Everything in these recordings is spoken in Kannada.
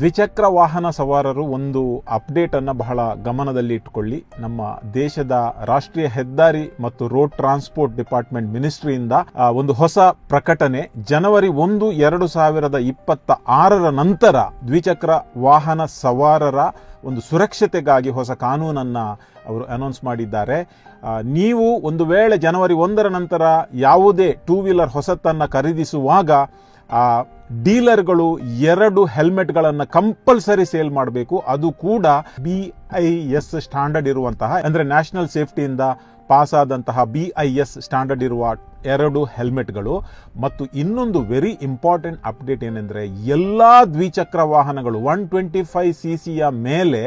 ದ್ವಿಚಕ್ರ ವಾಹನ ಸವಾರರು ಒಂದು ಅಪ್ಡೇಟ್ ಅನ್ನು ಬಹಳ ಗಮನದಲ್ಲಿ ಇಟ್ಕೊಳ್ಳಿ. ನಮ್ಮ ದೇಶದ ರಾಷ್ಟ್ರೀಯ ಹೆದ್ದಾರಿ ಮತ್ತು ರೋಡ್ ಟ್ರಾನ್ಸ್ಪೋರ್ಟ್ ಡಿಪಾರ್ಟ್ಮೆಂಟ್ ಮಿನಿಸ್ಟ್ರಿಯಿಂದ ಒಂದು ಹೊಸ ಪ್ರಕಟಣೆ. ಜನವರಿ 1, 2026 ನಂತರ ದ್ವಿಚಕ್ರ ವಾಹನ ಸವಾರರ ಒಂದು ಸುರಕ್ಷತೆಗಾಗಿ ಹೊಸ ಕಾನೂನನ್ನ ಅವರು ಅನೌನ್ಸ್ ಮಾಡಿದ್ದಾರೆ. ನೀವು ಒಂದು ವೇಳೆ ಜನವರಿ 1 ನಂತರ ಯಾವುದೇ ಟೂ ವೀಲರ್ ಹೊಸತನ್ನು ಖರೀದಿಸುವಾಗ ಡೀಲರ್ಗಳು 2 ಹೆಲ್ಮೆಟ್ಗಳನ್ನು ಕಂಪಲ್ಸರಿ ಸೇಲ್ ಮಾಡಬೇಕು. ಅದು ಕೂಡ BIS ಸ್ಟ್ಯಾಂಡರ್ಡ್ ಇರುವಂತಹ, ಅಂದರೆ ನ್ಯಾಷನಲ್ ಸೇಫ್ಟಿಯಿಂದ ಪಾಸ್ ಆದಂತಹ BIS ಸ್ಟ್ಯಾಂಡರ್ಡ್ ಇರುವ 2 ಹೆಲ್ಮೆಟ್ಗಳು. ಮತ್ತು ಇನ್ನೊಂದು ವೆರಿ ಇಂಪಾರ್ಟೆಂಟ್ ಅಪ್ಡೇಟ್ ಏನೆಂದರೆ, ಎಲ್ಲ ದ್ವಿಚಕ್ರ ವಾಹನಗಳು 125cc ಮೇಲೆ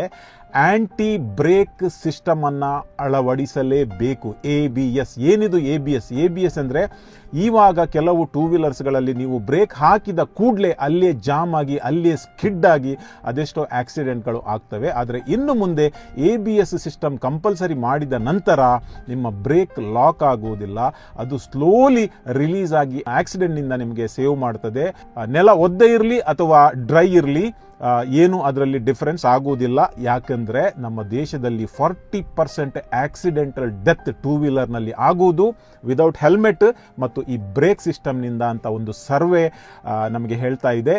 ಆಂಟಿ ಬ್ರೇಕ್ ಸಿಸ್ಟಮ್ ಅನ್ನ ಅಳವಡಿಸಲೇಬೇಕು. ABS. ಏನಿದು ABS ಅಂದ್ರೆ, ಇವಾಗ ಕೆಲವು ಟೂ ವೀಲರ್ಸ್ಗಳಲ್ಲಿ ನೀವು ಬ್ರೇಕ್ ಹಾಕಿದ ಕೂಡಲೇ ಅಲ್ಲೇ ಜಾಮ್ ಆಗಿ ಅಲ್ಲೇ ಸ್ಕಿಡ್ ಆಗಿ ಅದೆಷ್ಟೋ ಆಕ್ಸಿಡೆಂಟ್ಗಳು ಆಗ್ತವೆ. ಆದರೆ ಇನ್ನು ಮುಂದೆ ABS ಸಿಸ್ಟಮ್ ಕಂಪಲ್ಸರಿ ಮಾಡಿದ ನಂತರ ನಿಮ್ಮ ಬ್ರೇಕ್ ಲಾಕ್ ಆಗುವುದಿಲ್ಲ, ಅದು ಸ್ಲೋಲಿ ರಿಲೀಸ್ ಆಗಿ ಆಕ್ಸಿಡೆಂಟ್ನಿಂದ ನಿಮಗೆ ಸೇವ್ ಮಾಡ್ತದೆ. ನೆಲ ಒದ್ದೆ ಇರಲಿ ಅಥವಾ ಡ್ರೈ ಇರಲಿ, ಏನು ಅದರಲ್ಲಿ ಡಿಫರೆನ್ಸ್ ಆಗುವುದಿಲ್ಲ. ಯಾಕಂದ್ರೆ ನಮ್ಮ ದೇಶದಲ್ಲಿ 40% ಆಕ್ಸಿಡೆಂಟಲ್ ಡೆತ್ ಟೂ ವೀಲರ್ನಲ್ಲಿ ಆಗುವುದು ವಿದೌಟ್ ಹೆಲ್ಮೆಟ್ ಮತ್ತು ಈ ಬ್ರೇಕ್ ಸಿಸ್ಟಮ್ನಿಂದ ಅಂತ ಒಂದು ಸರ್ವೆ ನಮಗೆ ಹೇಳ್ತಾ ಇದೆ.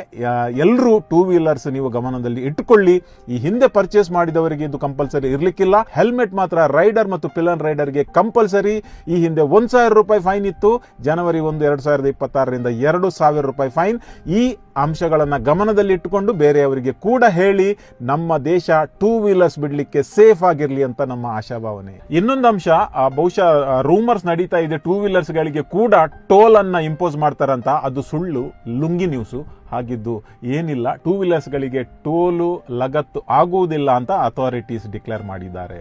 ಎಲ್ಲರೂ ಟೂ ವೀಲರ್ಸ್ ನೀವು ಗಮನದಲ್ಲಿ ಇಟ್ಟುಕೊಳ್ಳಿ. ಈ ಹಿಂದೆ ಪರ್ಚೇಸ್ ಮಾಡಿದವರಿಗೆ ಇದು ಕಂಪಲ್ಸರಿ ಇರಲಿಕ್ಕಿಲ್ಲ. ಹೆಲ್ಮೆಟ್ ಮಾತ್ರ ರೈಡರ್ ಮತ್ತು ಪಿಲನ್ ರೈಡರ್ಗೆ ಕಂಪಲ್ಸರಿ. ಈ ಹಿಂದೆ 1,000 ರೂಪಾಯಿ ಫೈನ್ ಇತ್ತು. ಜನವರಿ 1, 2026ರಿಂದ 2,000 ರೂಪಾಯಿ ಫೈನ್. ಈ ಅಂಶಗಳನ್ನು ಗಮನದಲ್ಲಿ ಇಟ್ಟುಕೊಂಡು ಬೇರೆಯವರಿಗೆ ಕೂಡ ಹೇಳಿ, ನಮ್ಮ ದೇಶ ಟೂ ವೀಲರ್ಸ್ ಬಿಡ್ಲಿಕ್ಕೆ ಸೇಫ್ ಆಗಿರ್ಲಿ ಅಂತ ನಮ್ಮ ಆಶಾಭಾವನೆ. ಇನ್ನೊಂದು ಅಂಶ, ಬಹುಶಃ ರೂಮರ್ಸ್ ನಡೀತಾ ಇದೆ ಟೂ ವೀಲರ್ಸ್ ಗಳಿಗೆ ಕೂಡ ಟೋಲ್ ಅನ್ನ ಇಂಪೋಸ್ ಮಾಡ್ತಾರಂತ. ಅದು ಸುಳ್ಳು, ಲುಂಗಿ ನ್ಯೂಸು. ಹಾಗಿದ್ದು ಏನಿಲ್ಲ, ಟೂ ವೀಲರ್ಸ್ ಗಳಿಗೆ ಟೋಲು ಲಗತ್ತು ಆಗುವುದಿಲ್ಲ ಅಂತ ಅಥಾರಿಟೀಸ್ ಡಿಕ್ಲೇರ್ ಮಾಡಿದ್ದಾರೆ.